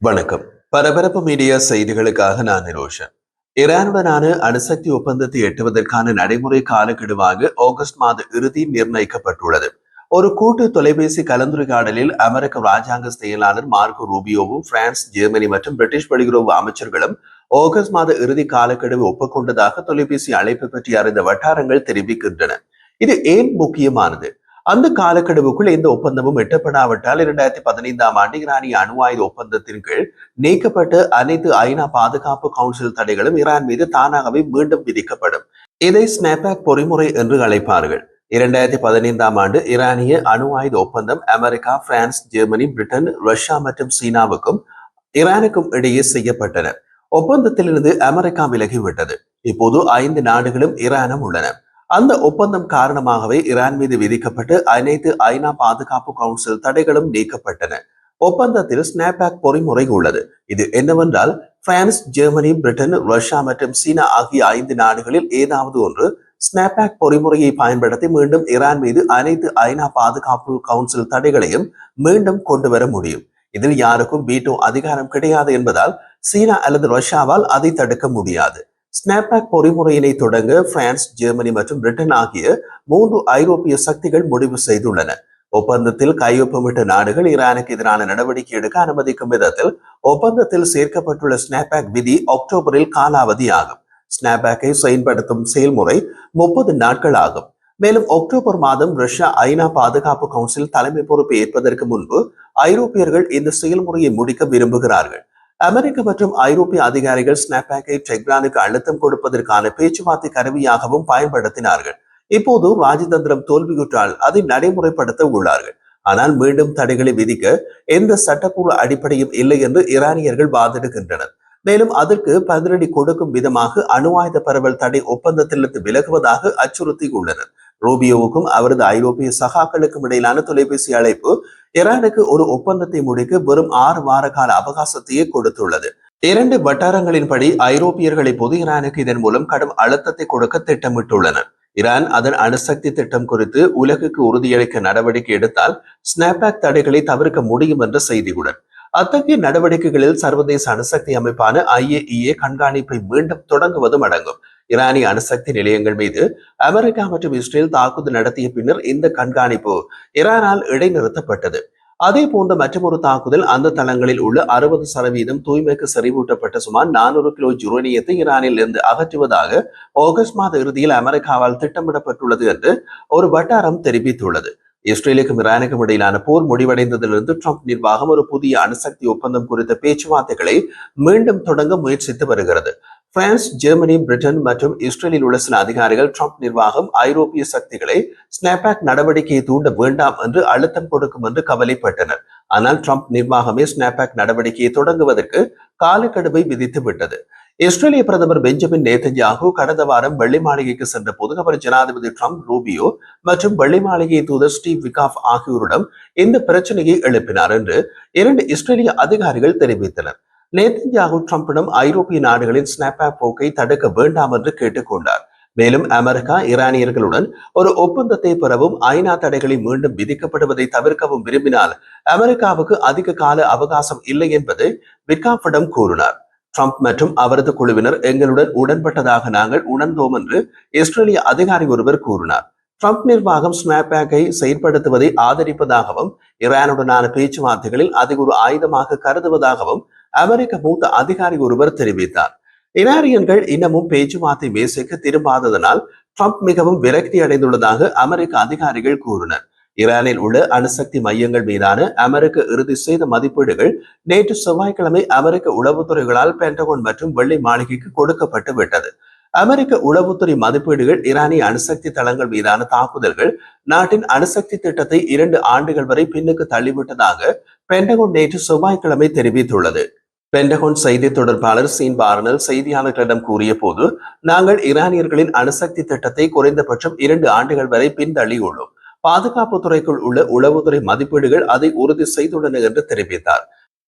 வணக்கம். பரபரப்பு மீடியா செய்திகளுக்காக நான் நிரோஷன். ஈரானுடனான அணுசக்தி ஒப்பந்தத்தை எட்டுவதற்கான நடைமுறை காலக்கெடுவாக ஆகஸ்ட் மாத இறுதி நிர்ணயிக்கப்பட்டுள்ளது. ஒரு கூட்டு தொலைபேசி கலந்துரையாடலில் அமெரிக்க ராஜாங்க செயலாளர் மார்க்கோ ரூபியோவும் பிரான்ஸ், ஜெர்மனி மற்றும் பிரிட்டிஷ் வெளியுறவு அமைச்சர்களும் ஆகஸ்ட் மாத இறுதி காலக்கெடுவை ஒப்புக்கொண்டதாக தொலைபேசி அழைப்பு பற்றி அறிந்த வட்டாரங்கள் தெரிவிக்கின்றன. இது ஏன் முக்கியமானது? அந்த காலக்கெடுவுக்குள் எந்த ஒப்பந்தமும் எட்டப்படாவிட்டால் 2015ஆம் ஆண்டு ஈரானிய அணு ஆயுத ஒப்பந்தத்தின் கீழ் நீக்கப்பட்ட அனைத்து ஐநா பாதுகாப்பு கவுன்சில் தடைகளும் ஈரான் மீது தானாகவே மீண்டும் விதிக்கப்படும். இதை ஸ்னாப்பேக் பொறிமுறை என்று அழைப்பார்கள். 2015ஆம் ஆண்டு ஈரானிய அணு ஆயுத ஒப்பந்தம் America, France, Germany, Britain, Russia மற்றும் சீனாவுக்கும் ஈரானுக்கும் இடையே செய்யப்பட்டன. ஒப்பந்தத்திலிருந்து அமெரிக்கா விலகிவிட்டது. இப்போது 5 நாடுகளும் ஈரானும் உள்ளன. அந்த ஒப்பந்தம் காரணமாகவே ஈரான் மீது விதிக்கப்பட்டு அனைத்து ஐநா பாதுகாப்பு கவுன்சில் தடைகளும் நீக்கப்பட்டன. ஒப்பந்தத்தில் ஸ்னாப்பேக் பொறிமுறை உள்ளது. இது என்னவென்றால், பிரான்ஸ், ஜெர்மனி, பிரிட்டன், ரஷ்யா மற்றும் சீனா ஆகிய 5 நாடுகளில் ஏதாவது ஒன்று ஸ்னாப்பேக் பொறிமுறையை பயன்படுத்தி மீண்டும் ஈரான் மீது அனைத்து ஐநா பாதுகாப்பு கவுன்சில் தடைகளையும் மீண்டும் கொண்டு வர முடியும். இதில் யாருக்கும் வீட்டோ அதிகாரம் கிடையாது என்பதால் சீனா அல்லது ரஷ்யாவால் அதை தடுக்க முடியாது. ஸ்னாப்பேக் பொறிமுறையினை தொடங்க பிரான்ஸ், ஜெர்மனி மற்றும் பிரிட்டன் ஆகிய 3 ஐரோப்பிய சக்திகள் முடிவு செய்துள்ளன. ஒப்பந்தத்தில் கையொப்பமிட்ட நாடுகள் ஈரானுக்கு எதிரான நடவடிக்கை எடுக்க அனுமதிக்கும் விதத்தில் ஒப்பந்தத்தில் சேர்க்கப்பட்டுள்ள ஸ்னாப்பேக் விதி அக்டோபரில் காலாவதி ஆகும். ஸ்னாப்பேக்கை செயல்படுத்தும் செயல்முறை 30 நாட்கள் ஆகும். மேலும் அக்டோபர் மாதம் ரஷ்யா ஐநா பாதுகாப்பு கவுன்சில் தலைமை பொறுப்பை ஏற்பதற்கு முன்பு ஐரோப்பியர்கள் இந்த செயல்முறையை முடிக்க விரும்புகிறார்கள். அமெரிக்க மற்றும் ஐரோப்பிய அதிகாரிகள் ஸ்னாப்பேக்கை டெஹ்ரானுக்கு அழுத்தம் கொடுப்பதற்கான பேச்சுவார்த்தை கருவியாகவும் பயன்படுத்தினார்கள். இப்போது ராஜதந்திரம் தோல்வியுற்றால் அதை நடைமுறைப்படுத்த உள்ளார்கள். ஆனால் மீண்டும் தடைகளை விதிக்க எந்த சட்டப்பூர்வ அடிப்படையும் இல்லை என்று ஈரானியர்கள் வாதிடுகின்றனர். மேலும் அதற்கு பதிலடி கொடுக்கும் விதமாக அணு ஆயுத பரவல் தடை ஒப்பந்தத்திலிருந்து விலகுவதாக அச்சுறுத்தியுள்ளனர். ரூபியோவுக்கும் அவரது ஐரோப்பிய சகாக்களுக்கும் இடையிலான தொலைபேசி அழைப்பு ஈரானுக்கு ஒரு ஒப்பந்தத்தை முடிக்க வெறும் 6 வார கால அவகாசத்தையே கொடுத்துள்ளது. 2 வட்டாரங்களின்படி ஐரோப்பியர்கள் இப்போது ஈரானுக்கு இதன் மூலம் கடும் அழுத்தத்தை கொடுக்க திட்டமிட்டுள்ளனர். ஈரான் அதன் அணுசக்தி திட்டம் குறித்து உலகுக்கு உறுதியளிக்க நடவடிக்கை எடுத்தால் ஸ்னாப்பேக் தடைகளை தவிர்க்க முடியும் என்ற செய்தியுடன் அத்தகைய நடவடிக்கைகளில் சர்வதேச அணுசக்தி அமைப்பான IAEA கண்காணிப்பை மீண்டும் தொடங்குவதும் அடங்கும். ஈரானிய அணுசக்தி நிலையங்கள் மீது அமெரிக்கா மற்றும் இஸ்ரேல் தாக்குதல் நடத்திய பின்னர் இந்த கண்காணிப்பு ஈரானால் இடைநிறுத்தப்பட்டது. அதே போன்ற மற்றொரு தாக்குதல் அந்த தளங்களில் உள்ள 60% தூய்மைக்கு செறிவூட்டப்பட்ட சுமார் 400 கிலோ யுரேனியத்தை ஈரானில் இருந்து அகற்றுவதாக ஆகஸ்ட் மாத இறுதியில் அமெரிக்காவால் திட்டமிடப்பட்டுள்ளது என்று ஒரு வட்டாரம் தெரிவித்துள்ளது. இஸ்ரேலுக்கும் ஈரானுக்கும் இடையிலான போர் முடிவடைந்ததிலிருந்து ட்ரம்ப் நிர்வாகம் ஒரு புதிய அணுசக்தி ஒப்பந்தம் குறித்த பேச்சுவார்த்தைகளை மீண்டும் தொடங்க முயற்சித்து வருகிறது. பிரான்ஸ், ஜெர்மனி, பிரிட்டன் மற்றும் இஸ்ரேலில் உள்ள சில அதிகாரிகள் ட்ரம்ப் நிர்வாகம் ஐரோப்பிய சக்திகளை ஸ்னாப்பேக் நடவடிக்கையை தூண்ட வேண்டாம் என்று அழுத்தம் கொடுக்கும் என்று கவலைப்பட்டனர். ஆனால் ட்ரம்ப் நிர்வாகமே ஸ்னாப்பேக் நடவடிக்கையை தொடங்குவதற்கு காலக்கெடுவை விதித்து விட்டது. இஸ்ரேலிய பிரதமர் பெஞ்சமின் நேதன்யாகு கடந்த வாரம் வெள்ளை மாளிகைக்கு சென்ற போது அவர் ஜனாதிபதி ட்ரம்ப், ரூபியோ மற்றும் வெள்ளை மாளிகை தூதர் ஸ்டீவ் விகாஃப் ஆகியோரிடம் இந்த பிரச்சனையை எழுப்பினார் என்று 2 இஸ்ரேலிய அதிகாரிகள் தெரிவித்தனர். நேதன்யாகு ட்ரம்பிடம் ஐரோப்பிய நாடுகளின் ஸ்னாப்பேக் போக்கை தடுக்க வேண்டாம் என்று கேட்டுக்கொண்டார். மேலும் அமெரிக்கா ஈரானியர்களுடன் ஒரு ஒப்பந்தத்தை பெறவும் ஐநா தடைகளை மீண்டும் விதிக்கப்படுவதை தவிர்க்கவும் விரும்பினால் அமெரிக்காவுக்கு அதிக கால அவகாசம் இல்லை என்பதை விகாஃபிடம் கூறினார். ட்ரம்ப் மற்றும் அவரது குழுவினர் எங்களுடன் உடன்பட்டதாக நாங்கள் உணர்ந்தோம் என்று இஸ்ரேலிய அதிகாரி ஒருவர் கூறினார். ட்ரம்ப் நிர்வாகம் ஸ்னாப்பேக்கை செயற்படுத்துவதை ஆதரிப்பதாகவும் ஈரானுடனான பேச்சுவார்த்தைகளில் அதை ஒரு ஆயுதமாக கருதுவதாகவும் அமெரிக்க மூத்த அதிகாரி ஒருவர் தெரிவித்தார். ஈரானியர்கள் இன்னமும் பேச்சுவார்த்தை மேசைக்கு திரும்பாததனால் ட்ரம்ப் மிகவும் விரக்தி அடைந்துள்ளதாக அமெரிக்க அதிகாரிகள் கூறினர். ஈரானில் உள்ள அணுசக்தி மையங்கள் மீதான அமெரிக்க இறுதி சேத மதிப்பீடுகள் நேற்று செவ்வாய்க்கிழமை அமெரிக்க உளவுத்துறைகளால் பென்டகோன் மற்றும் வெள்ளை மாளிகைக்கு கொடுக்கப்பட்டு விட்டது. அமெரிக்க உளவுத்துறை மதிப்பீடுகள் ஈரானிய அணுசக்தி தளங்கள் மீதான தாக்குதல்கள் நாட்டின் அணுசக்தி திட்டத்தை 2 ஆண்டுகள் வரை பின்னுக்கு தள்ளிவிட்டதாக பென்டகோன் நேற்று செவ்வாய்க்கிழமை தெரிவித்துள்ளது. பென்டகோன் செய்தி தொடர்பாளர் சீன் பார்னல் செய்தியாளர்களிடம் கூறிய போது, நாங்கள் ஈரானியர்களின் அணுசக்தி திட்டத்தை குறைந்தபட்சம் 2 ஆண்டுகள் வரை பின்தள்ளியுள்ளோம். பாதுகாப்பு துறைக்குள் உள்ள உளவுத்துறை மதிப்பீடுகள் அதை உறுதி செய்துள்ளன என்று தெரிவித்தார்.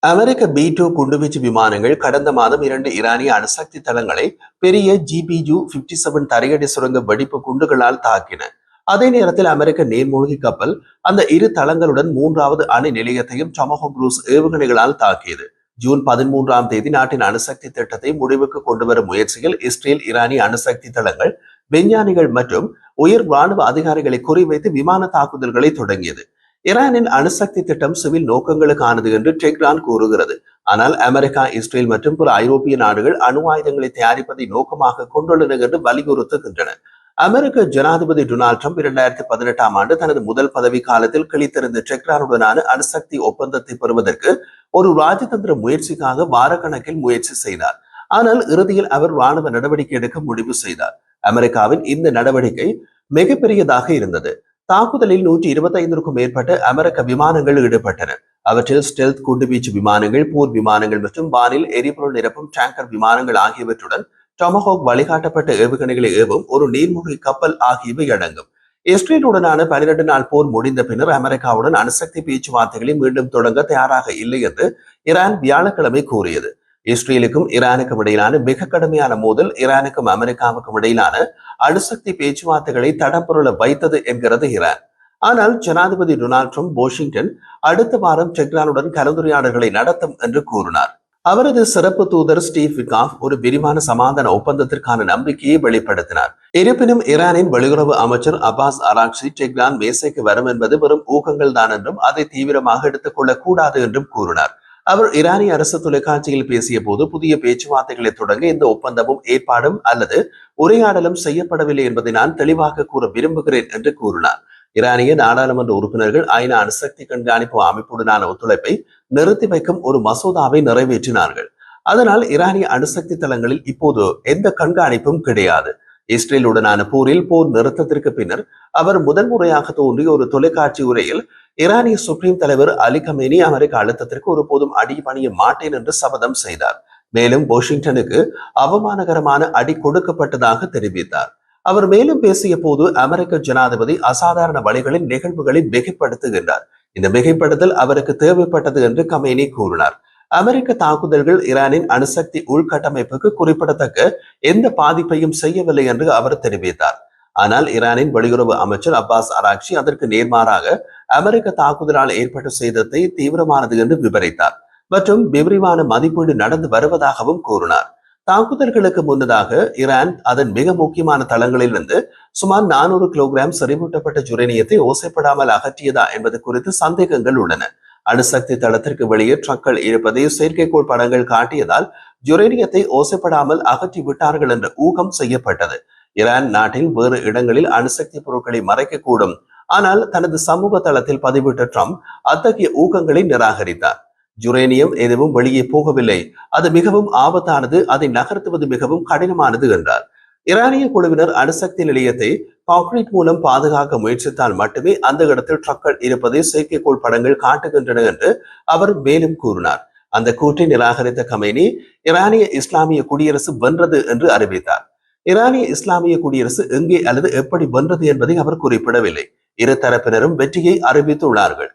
அமெரிக்க B-2 குண்டுவீச்சு விமானங்கள் கடந்த மாதம் 2 ஈரானிய அணுசக்தி தளங்களை பெரிய GBU-57 தரையடி சுரங்க வெடிப்பு குண்டுகளால் தாக்கின. அதே நேரத்தில் அமெரிக்க நீர்மூழ்கி கப்பல் அந்த 2 தளங்களுடன் 3வது அணு நிலையத்தையும் டொமஹாக் குரூஸ் ஏவுகணைகளால் தாக்கியது. ஜூன் 13ஆம் தேதி நாட்டின் அணுசக்தி திட்டத்தை முடிவுக்கு கொண்டுவரும் முயற்சியில் இஸ்ரேல் ஈரானிய அணுசக்தி தளங்கள், விஞ்ஞானிகள் மற்றும் உயர் ராணுவ அதிகாரிகளை குறிவைத்து விமான தாக்குதல்களை தொடங்கியது. ஈரானின் அணுசக்தி திட்டம் சிவில் நோக்கங்களுக்கானது என்று டெஹ்ரான் கூறுகிறது. ஆனால் அமெரிக்கா, இஸ்ரேல் மற்றும் பிற ஐரோப்பிய நாடுகள் அணு ஆயுதங்களை தயாரிப்பதை நோக்கமாக கொண்டுள்ளன என்று வலியுறுத்துகின்றன. அமெரிக்க ஜனாதிபதி டொனால்ட் ட்ரம்ப் 2018ஆம் ஆண்டு தனது முதல் பதவி காலத்தில் கிழித்திருந்த டெஹ்ரானுடனான அணுசக்தி ஒப்பந்தத்தை பெறுவதற்கு ஒரு ராஜதந்திர முயற்சிக்காக வாரக்கணக்கில் முயற்சி செய்தார். ஆனால் இறுதியில் அவர் ராணுவ நடவடிக்கை எடுக்க முடிவு செய்தார். அமெரிக்காவின் இந்த நடவடிக்கை மிகப்பெரியதாக இருந்தது. தாக்குதலில் 125க்கும் மேற்பட்ட அமெரிக்க விமானங்கள் ஈடுபட்டன. அவற்றில் ஸ்டெல்த் குண்டுவீச்சு விமானங்கள், போர் விமானங்கள் மற்றும் வானில் எரிபொருள் நிரப்பும் டேங்கர் விமானங்கள் ஆகியவற்றுடன் டொமஹோக் வழிகாட்டப்பட்ட ஏவுகணைகளை ஏவும் ஒரு நீர்மூழ்கி கப்பல் ஆகியவை அடங்கும். இஸ்ரேலுடனான 12 நாள் போர் முடிந்த பின்னர் அமெரிக்காவுடன் அணுசக்தி பேச்சுவார்த்தைகளை மீண்டும் தொடங்க தயாராக இல்லை என்று ஈரான் வியாழக்கிழமை கூறியது. இஸ்ரேலுக்கும் ஈரானுக்கும் இடையிலான மிக கடுமையான மோதல் ஈரானுக்கும் அமெரிக்காவுக்கும் இடையிலான அணுசக்தி பேச்சுவார்த்தைகளை தடம்பொருள வைத்தது என்கிறது ஈரான். ஆனால் ஜனாதிபதி டொனால்ட் ட்ரம்ப் வாஷிங்டன் அடுத்த வாரம் டெஹ்ரானுடன் கலந்துரையாடல்களை நடத்தும் என்று கூறினார். அவரது சிறப்பு தூதர் ஸ்டீவ் விட்காஃப் ஒரு விரிவான சமாதான ஒப்பந்தத்திற்கான நம்பிக்கையை வெளிப்படுத்தினார். இருப்பினும் ஈரானின் வெளியுறவு அமைச்சர் அப்பாஸ் அராக்சி டெஹ்ரான் மேசைக்கு வரும் என்பது வெறும் ஊகங்கள் தான் என்றும் அதை தீவிரமாக எடுத்துக் கொள்ளக் கூடாது என்றும் கூறினார். அவர் ஈரானிய அரசு தொலைக்காட்சியில் பேசிய போது புதிய பேச்சுவார்த்தைகளை தொடங்க இந்த ஒப்பந்தமும் ஏற்பாடும் அல்லது உரையாடலும் செய்யப்படவில்லை என்பதை நான் தெளிவாக கூற விரும்புகிறேன் என்று கூறினார். ஈரானிய நாடாளுமன்ற உறுப்பினர்கள் ஐநா அணுசக்தி கண்காணிப்பு அமைப்புடனான ஒத்துழைப்பை நிறுத்தி வைக்கும் ஒரு மசோதாவை நிறைவேற்றினார்கள். அதனால் ஈரானிய அணுசக்தி தளங்களில் இப்போது எந்த கண்காணிப்பும் கிடையாது. இஸ்ரேலுடனான போரில் போர் நிறுத்தத்திற்கு பின்னர் அவர் முதன்முறையாக தோன்றிய ஒரு தொலைக்காட்சி உரையில் ஈரானிய சுப்ரீம் தலைவர் அலி கமேனி அமெரிக்க அழுத்தத்திற்கு ஒருபோதும் அடிபணிய மாட்டேன் என்று சபதம் செய்தார். மேலும் வாஷிங்டனுக்கு அவமானகரமான அடி கொடுக்கப்பட்டதாக தெரிவித்தார். அவர் மேலும் பேசிய போது அமெரிக்க ஜனாதிபதி அசாதாரண வழிகளில் நிகழ்வுகளை மிகைப்படுத்துகின்றார். இந்த மிகைப்படுத்தல் அவருக்கு தேவைப்பட்டது என்று கமேனி கூறினார். அமெரிக்க தாக்குதல்கள் ஈரானின் அணுசக்தி உள்கட்டமைப்புக்கு குறிப்பிடத்தக்க எந்த பாதிப்பையும் செய்யவில்லை என்று அவர் தெரிவித்தார். ஆனால் ஈரானின் வெளியுறவு அமைச்சர் அப்பாஸ் அராக்சி அதற்கு நேர்மாறாக அமெரிக்க தாக்குதலால் ஏற்பட்ட சேதத்தை தீவிரமானது என்று விவரித்தார் மற்றும் விரிவான மதிப்பீடு நடந்து வருவதாகவும் கூறினார். தாக்குதல்களுக்கு முன்னதாக ஈரான் அதன் மிக முக்கியமான தளங்களிலிருந்து சுமார் 400 கிலோகிராம் செறிவூட்டப்பட்ட யுரேனியத்தை ஓசைப்படாமல் அகற்றியதா என்பது குறித்து சந்தேகங்கள் உள்ளன. அணுசக்தி தளத்திற்கு வெளியே ட்ரக்கள் இருப்பதை செயற்கைக்கோள் படங்கள் காட்டியதால் யுரேனியத்தை ஓசைப்படாமல் அகற்றி விட்டார்கள் என்ற ஊகம் செய்யப்பட்டது. ஈரான் நாட்டில் வேறு இடங்களில் அணுசக்தி பொருட்களை மறைக்கக்கூடும். ஆனால் தனது சமூக தளத்தில் பதிவிட்ட ட்ரம்ப் அத்தகைய ஊகங்களை நிராகரித்தார். யுரேனியம் எதுவும் வெளியே போகவில்லை, அது மிகவும் ஆபத்தானது, அதை நகர்த்துவது மிகவும் கடினமானது என்றார். ஈரானிய குழுவினர் அணுசக்தி நிலையத்தை கான்கிரீட் மூலம் பாதுகாக்க முயற்சித்தால் மட்டுமே அந்த இடத்தில் ட்ரக்கள் இருப்பதை செயற்கைக்கோள் படங்கள் காட்டுகின்றன என்று அவர் மேலும் கூறினார். அந்த கூற்றை நிராகரித்த கமேனி ஈரானிய இஸ்லாமிய குடியரசு வென்றது என்று அறிவித்தார். ஈரானிய இஸ்லாமிய குடியரசு எங்கே அல்லது எப்படி வென்றது என்பதை அவர் குறிப்பிடவில்லை. இரு தரப்பினரும் வெற்றியை அறிவித்துள்ளார்கள்.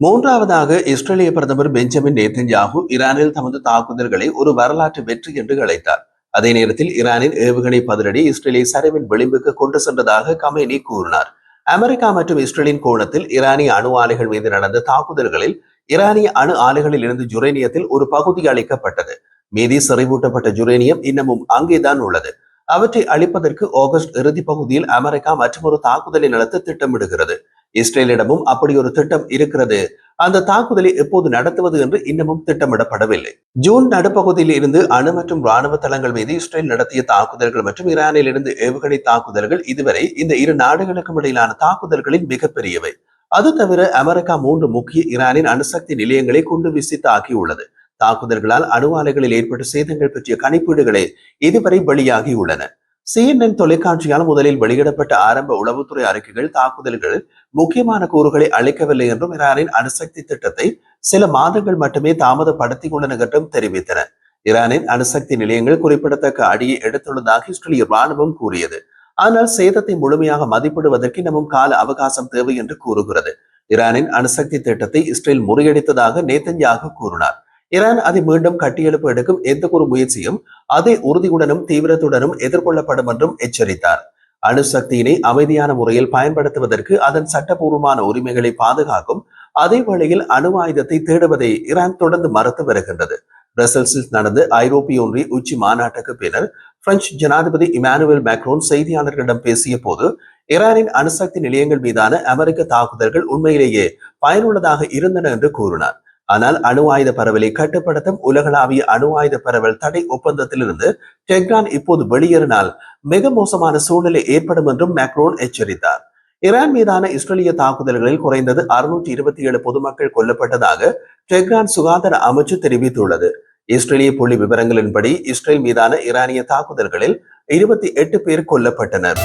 மூன்றாவதாக இஸ்ரேலிய பிரதமர் பெஞ்சமின் நேதன்யாகு ஈரானில் தமது தாக்குதல்களை ஒரு வரலாற்று வெற்றி என்று அழைத்தார். அதே நேரத்தில் ஈரானின் ஏவுகணை பதிலடி இஸ்ரேலை சரிவின் விளிம்புக்கு கொண்டு சென்றதாக கமேனி கூறினார். அமெரிக்கா மற்றும் இஸ்ரேலின் கோணத்தில் ஈரானிய அணு ஆலைகள் மீது நடந்த தாக்குதல்களில் ஈரானிய அணு ஆலைகளில் இருந்து யுரேனியத்தில் ஒரு பகுதி அளிக்கப்பட்டது. மீதி செறிவூட்டப்பட்ட யுரேனியம் இன்னமும் அங்கேதான் உள்ளது. அவற்றை அளிப்பதற்கு ஆகஸ்ட் இறுதி பகுதியில் அமெரிக்கா மற்றொரு தாக்குதலை நடத்த திட்டமிடுகிறது. இஸ்ரேலிடமும் அப்படி ஒரு திட்டம் இருக்கிறது. அந்த தாக்குதலை எப்போது நடத்துவது என்று இன்னமும் திட்டமிடப்படவில்லை. ஜூன் நடுப்பகுதியில் இருந்து அணு மற்றும் ராணுவ தளங்கள் மீது இஸ்ரேல் நடத்திய தாக்குதல்கள் மற்றும் ஈரானில் இருந்து ஏவுகணை தாக்குதல்கள் இதுவரை இந்த இரு நாடுகளுக்கும் இடையிலான தாக்குதல்களின் மிகப்பெரியவை. அது தவிர அமெரிக்கா 3 முக்கிய ஈரானின் அணுசக்தி நிலையங்களை குண்டு வீசி தாக்கியுள்ளது. தாக்குதல்களால் அணு ஆலைகளில் ஏற்பட்ட சேதங்கள் பற்றிய கணிப்பீடுகளே இதுவரை வெளியாகியுள்ளன. CNN தொலைக்காட்சியால் முதலில் வெளியிடப்பட்ட ஆரம்ப உளவுத்துறை அறிக்கைகள் தாக்குதல்கள் முக்கியமான கூறுகளை அளிக்கவில்லை என்றும் ஈரானின் அணுசக்தி திட்டத்தை சில மாதங்கள் மட்டுமே தாமதப்படுத்திக் உள்ளன என்றும் தெரிவித்தன. ஈரானின் அணுசக்தி நிலையங்கள் குறிப்பிடத்தக்க அடியை எடுத்துள்ளதாக இஸ்ரேலிய ராணுவம் கூறியது. ஆனால் சேதத்தை முழுமையாக மதிப்பிடுவதற்கு இன்னமும் கால அவகாசம் தேவை என்று கூறுகிறது. ஈரானின் அணுசக்தி திட்டத்தை இஸ்ரேல் முறியடித்ததாக நேதன்யாகு கூறினார். ஈரான் அதை மீண்டும் கட்டியெழுப்ப எடுக்கும் எந்த ஒரு முயற்சியும் அதே உறுதியுடனும் தீவிரத்துடனும் எதிர்கொள்ளப்படும் என்றும் எச்சரித்தார். அணுசக்தியினை அமைதியான முறையில் பயன்படுத்துவதற்கு அதன் சட்டபூர்வமான உரிமைகளை பாதுகாக்கும் அதே வேளையில் அணு ஆயுதத்தை தேடுவதை ஈரான் தொடர்ந்து மறுத்து வருகின்றது. பிரசல்ஸில் நடந்த ஐரோப்பிய ஒன்றிய உச்சி மாநாட்டுக்கு பின்னர் பிரெஞ்சு ஜனாதிபதி இமானுவேல் மேக்ரோன் செய்தியாளர்களிடம் பேசிய போது ஈரானின் அணுசக்தி நிலையங்கள் மீதான அமெரிக்க தாக்குதல்கள் உண்மையிலேயே பயனுள்ளதாக இருந்தன என்று கூறினார். ஆனால் அணு ஆயுத பரவலை கட்டுப்படுத்தும் உலகளாவிய அணு ஆயுத பரவல் தடை ஒப்பந்தத்திலிருந்து டெஹ்ரான் இப்போது வெளியேறினால் மிக மோசமான சூழ்நிலை ஏற்படும் என்றும் மேக்ரோன் எச்சரித்தார். ஈரான் மீதான இஸ்ரேலிய தாக்குதல்களில் குறைந்தது 627 பொதுமக்கள் கொல்லப்பட்டதாக டெஹ்ரான் சுகாதார அமைச்சு தெரிவித்துள்ளது. இஸ்ரேலிய புள்ளி விவரங்களின்படி இஸ்ரேல் மீதான ஈரானிய தாக்குதல்களில் 28 பேர் கொல்லப்பட்டனர்.